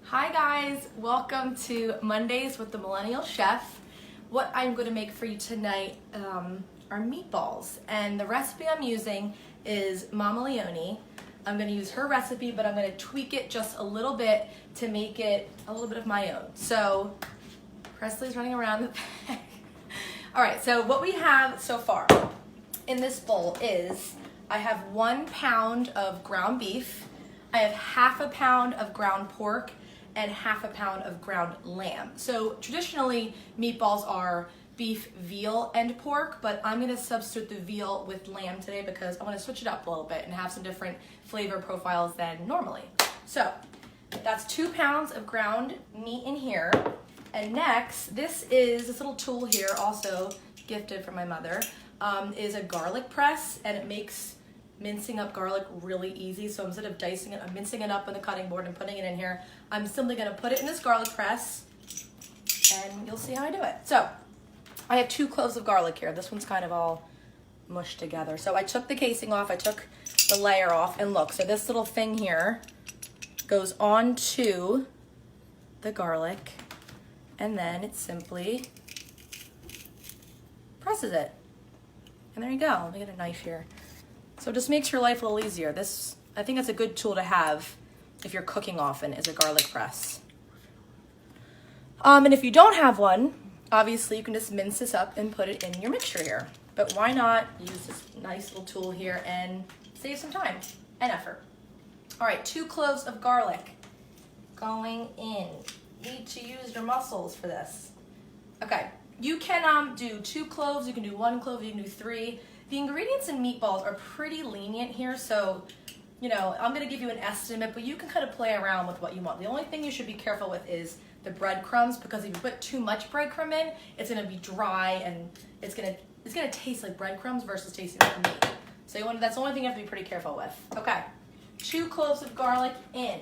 Hi guys, welcome to Mondays with the Millennial Chef. What I'm going to make for you tonight are meatballs, and the recipe I'm using is Mama Leone. I'm going to use her recipe, but I'm going to tweak it just a little bit to make it a little bit of my own. So Presley's running around the back. All right, so what we have so far in this bowl is I have 1 pound of ground beef, I have half a pound of ground pork, and half a pound of ground lamb. So traditionally, meatballs are beef, veal, and pork, but I'm gonna substitute the veal with lamb today because I wanna switch it up a little bit and have some different flavor profiles than normally. So that's 2 pounds of ground meat in here. And next, this little tool here, also gifted from my mother, is a garlic press, and it makes mincing up garlic really easy. So instead of dicing it, I'm mincing it up on the cutting board and putting it in here. I'm simply gonna put it in this garlic press and you'll see how I do it. So I have 2 cloves of garlic here. This one's kind of all mushed together. So I took the casing off, I took the layer off, and look, so this little thing here goes onto the garlic, and then it simply presses it. And there you go. Let me get a knife here. So it just makes your life a little easier. I think that's a good tool to have if you're cooking often, is a garlic press. And if you don't have one, obviously you can just mince this up and put it in your mixture here. But why not use this nice little tool here and save some time and effort. All right, 2 cloves of garlic going in. Need to use your muscles for this. Okay, you can do 2 cloves, you can do 1 clove, you can do 3. The ingredients in meatballs are pretty lenient here, so I'm gonna give you an estimate, but you can kind of play around with what you want. The only thing you should be careful with is the breadcrumbs, because if you put too much breadcrumb in, it's gonna be dry and it's gonna taste like breadcrumbs versus tasting like meat. So that's the only thing you have to be pretty careful with. Okay, 2 cloves of garlic in.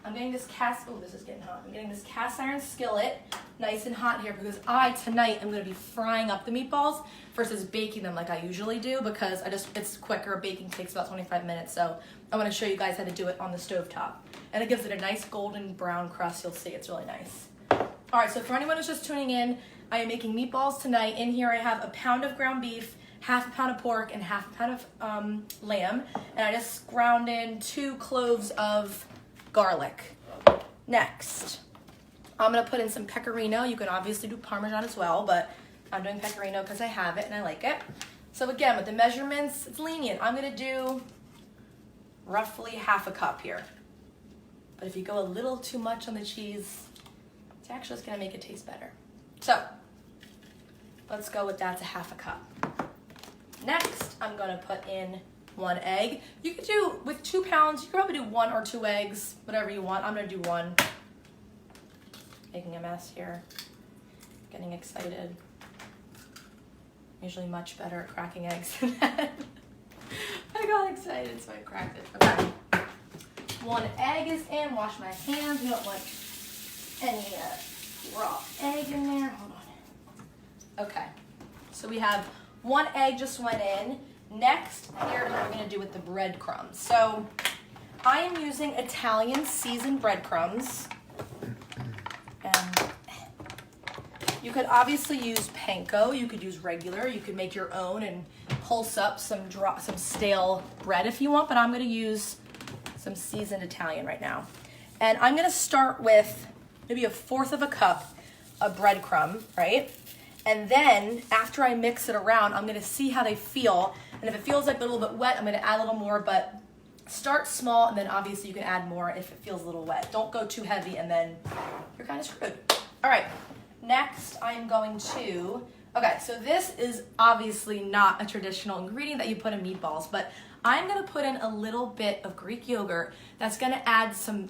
I'm getting this this is getting hot. I'm getting this cast iron skillet nice and hot here because tonight I'm gonna be frying up the meatballs versus baking them like I usually do, because it's quicker. Baking takes about 25 minutes, so I wanna show you guys how to do it on the stovetop. And it gives it a nice golden brown crust. You'll see it's really nice. All right, so for anyone who's just tuning in, I am making meatballs tonight. In here I have 1 pound of ground beef, half a pound of pork, and half a pound of lamb. And I just ground in 2 cloves of garlic. Next, I'm gonna put in some pecorino. You can obviously do Parmesan as well, but I'm doing pecorino because I have it and I like it. So again, with the measurements, it's lenient. I'm gonna do roughly half a cup here. But if you go a little too much on the cheese, it's actually just gonna make it taste better. So let's go with that to half a cup. Next, I'm gonna put in 1 egg. You could do, with 2 pounds, you could probably do 1 or 2 eggs, whatever you want. I'm gonna do 1. Making a mess here. Getting excited. Usually much better at cracking eggs than that. I got excited, so I cracked it. Okay. 1 egg is in. Wash my hands. We don't want any raw egg in there. Hold on. Okay. So we have 1 egg just went in. Next, here's what we're gonna do with the breadcrumbs. So I am using Italian seasoned breadcrumbs. And you could obviously use panko, you could use regular, you could make your own and pulse up some stale bread if you want, but I'm gonna use some seasoned Italian right now. And I'm gonna start with maybe 1/4 of a cup of breadcrumb, right? And then after I mix it around, I'm gonna see how they feel. And if it feels like a little bit wet, I'm gonna add a little more, but start small, and then obviously you can add more if it feels a little wet. Don't go too heavy, and then you're kind of screwed. All right, next I'm going to, okay, so this is obviously not a traditional ingredient that you put in meatballs, but I'm gonna put in a little bit of Greek yogurt that's gonna add some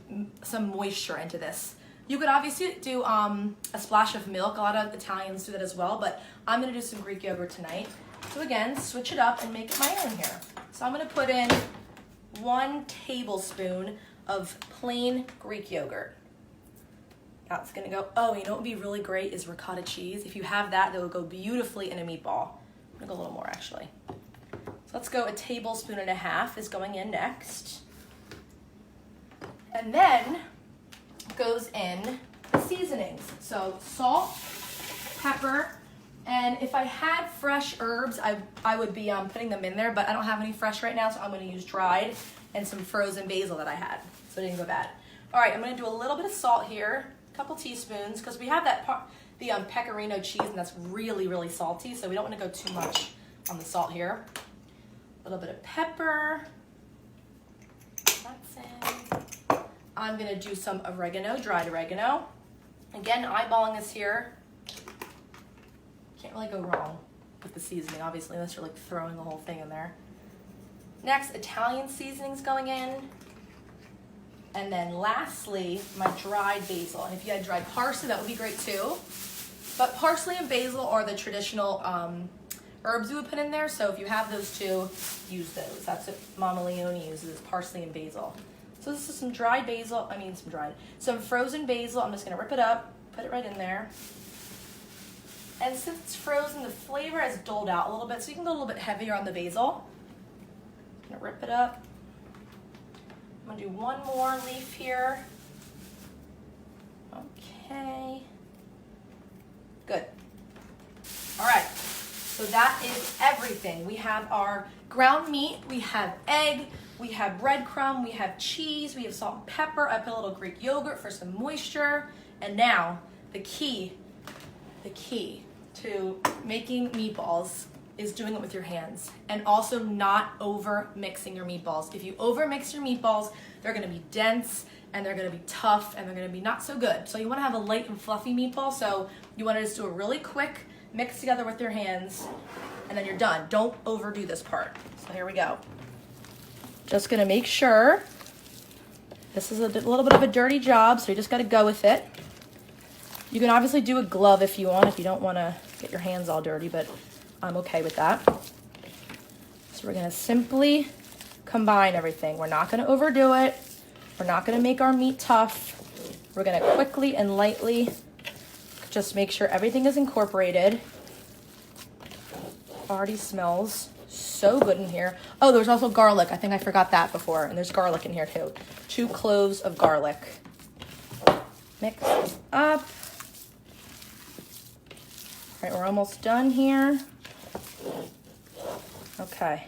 moisture into this. You could obviously do a splash of milk. A lot of Italians do that as well, but I'm gonna do some Greek yogurt tonight. So again, switch it up and make it my own here. So I'm gonna put in 1 tablespoon of plain Greek yogurt. That's gonna go, oh, you know what would be really great is ricotta cheese. If you have that would go beautifully in a meatball. I'm gonna go a little more actually. So let's go 1.5 tablespoons is going in next. And then goes in the seasonings. So salt, pepper, and if I had fresh herbs, I would be putting them in there, but I don't have any fresh right now, so I'm gonna use dried and some frozen basil that I had, so it didn't go bad. All right, I'm gonna do a little bit of salt here, a couple teaspoons, because we have the pecorino cheese, and that's really, really salty, so we don't wanna go too much on the salt here. A little bit of pepper. That's in. I'm gonna do some oregano, dried oregano. Again, eyeballing this here. Can't really go wrong with the seasoning, obviously, unless you're like throwing the whole thing in there. Next, Italian seasonings going in. And then lastly, my dried basil. And if you had dried parsley, that would be great too. But parsley and basil are the traditional herbs we would put in there. So if you have those two, use those. That's what Mama Leone uses, parsley and basil. So this is some dried basil, some frozen basil. I'm just gonna rip it up, put it right in there. And since it's frozen, the flavor has doled out a little bit, so you can go a little bit heavier on the basil. I'm gonna rip it up. I'm gonna do one more leaf here. Okay. Good. All right, so that is everything. We have our ground meat, we have egg, we have breadcrumb, we have cheese, we have salt and pepper. I put a little Greek yogurt for some moisture. And now the key to making meatballs is doing it with your hands, and also not over mixing your meatballs. If you over mix your meatballs, they're gonna be dense and they're gonna be tough and they're gonna be not so good. So you wanna have a light and fluffy meatball, so you wanna just do a really quick mix together with your hands and then you're done. Don't overdo this part. So here we go. Just gonna make sure, this is a little bit of a dirty job, so you just gotta go with it. You can obviously do a glove if you want, if you don't wanna get your hands all dirty, but I'm okay with that. So we're gonna simply combine everything. We're not gonna overdo it. We're not gonna make our meat tough. We're gonna quickly and lightly just make sure everything is incorporated. Already smells so good in here. Oh, there's also garlic. I think I forgot that before, and there's garlic in here too. 2 cloves of garlic. Mix this up. All right, we're almost done here. Okay,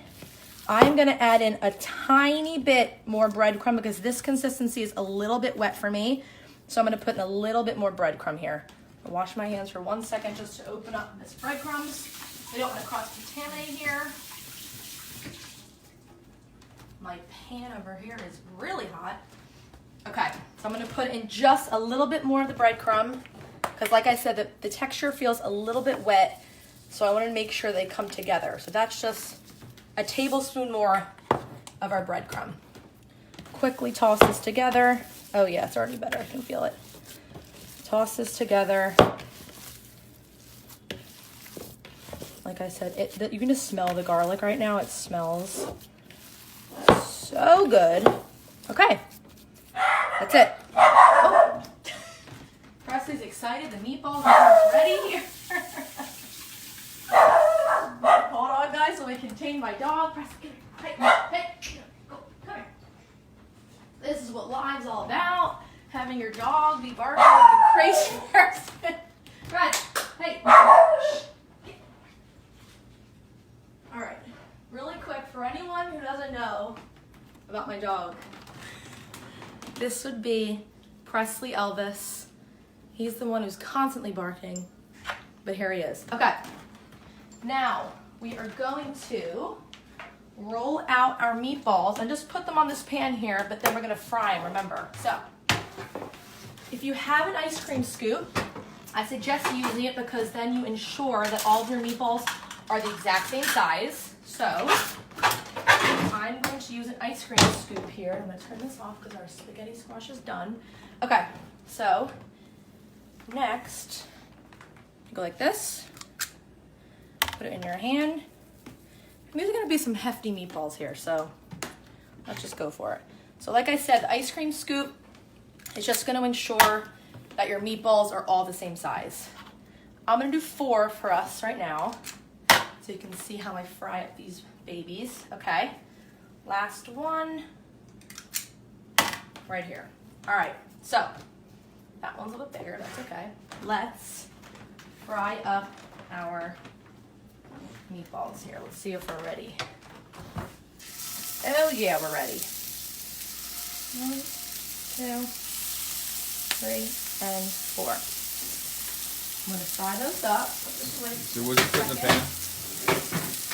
I'm gonna add in a tiny bit more breadcrumb because this consistency is a little bit wet for me. So I'm gonna put in a little bit more breadcrumb here. I'll wash my hands for 1 second just to open up this breadcrumbs. We don't wanna cross-contaminate here. My pan over here is really hot. Okay, so I'm gonna put in just a little bit more of the breadcrumb because like I said, the texture feels a little bit wet. So I want to make sure they come together. So that's just a tablespoon more of our breadcrumb. Quickly toss this together. Oh yeah, it's already better, I can feel it. Toss this together. Like I said, you can just smell the garlic right now. It smells so good. Okay, that's it. Oh. Presley's excited, the meatballs are ready here. Hold on, guys, so we can tame my dog. Presley, hey, go, come here. This is what live's all about. Having your dog be barking like a crazy person. Right, hey. All right, really quick, for anyone who doesn't know about my dog, this would be Presley Elvis. He's the one who's constantly barking, but here he is. Okay, now we are going to roll out our meatballs and just put them on this pan here, but then we're gonna fry them, remember. So, if you have an ice cream scoop, I suggest using it because then you ensure that all of your meatballs are the exact same size. So, I'm going to use an ice cream scoop here. I'm gonna turn this off because our spaghetti squash is done. Okay, so next, you go like this, put it in your hand. These are gonna be some hefty meatballs here, so let's just go for it. So like I said, the ice cream scoop is just gonna ensure that your meatballs are all the same size. I'm gonna do 4 for us right now, so you can see how I fry up these babies, okay? Last one, right here. All right, so That one's a little bit bigger, that's okay. Let's fry up our meatballs here. Let's see if we're ready. Oh yeah, we're ready. 1, 2, 3, and 4. I'm gonna fry those up. So what did you put in the pan?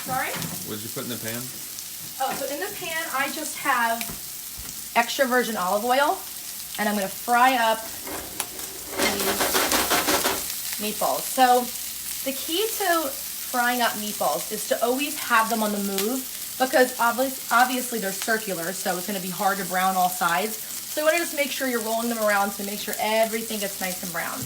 Sorry? What did you put in the pan? Oh, so in the pan, I just have extra virgin olive oil, and I'm gonna fry up these meatballs. So the key to frying up meatballs is to always have them on the move, because obviously they're circular, so it's gonna be hard to brown all sides. So you wanna just make sure you're rolling them around to make sure everything gets nice and brown.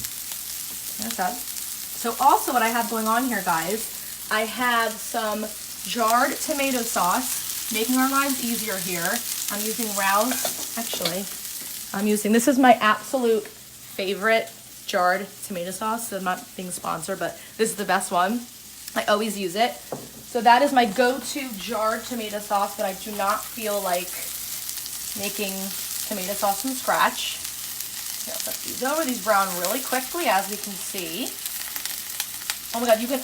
Okay. So also what I have going on here, guys, I have some jarred tomato sauce, making our lives easier here. I'm using Rouse, actually, this is my absolute favorite jarred tomato sauce. So I'm not being sponsored, but this is the best one. I always use it. So that is my go-to jarred tomato sauce, but I do not feel like making tomato sauce from scratch. Here, I'll put these over. These brown really quickly, as we can see. Oh my God, you can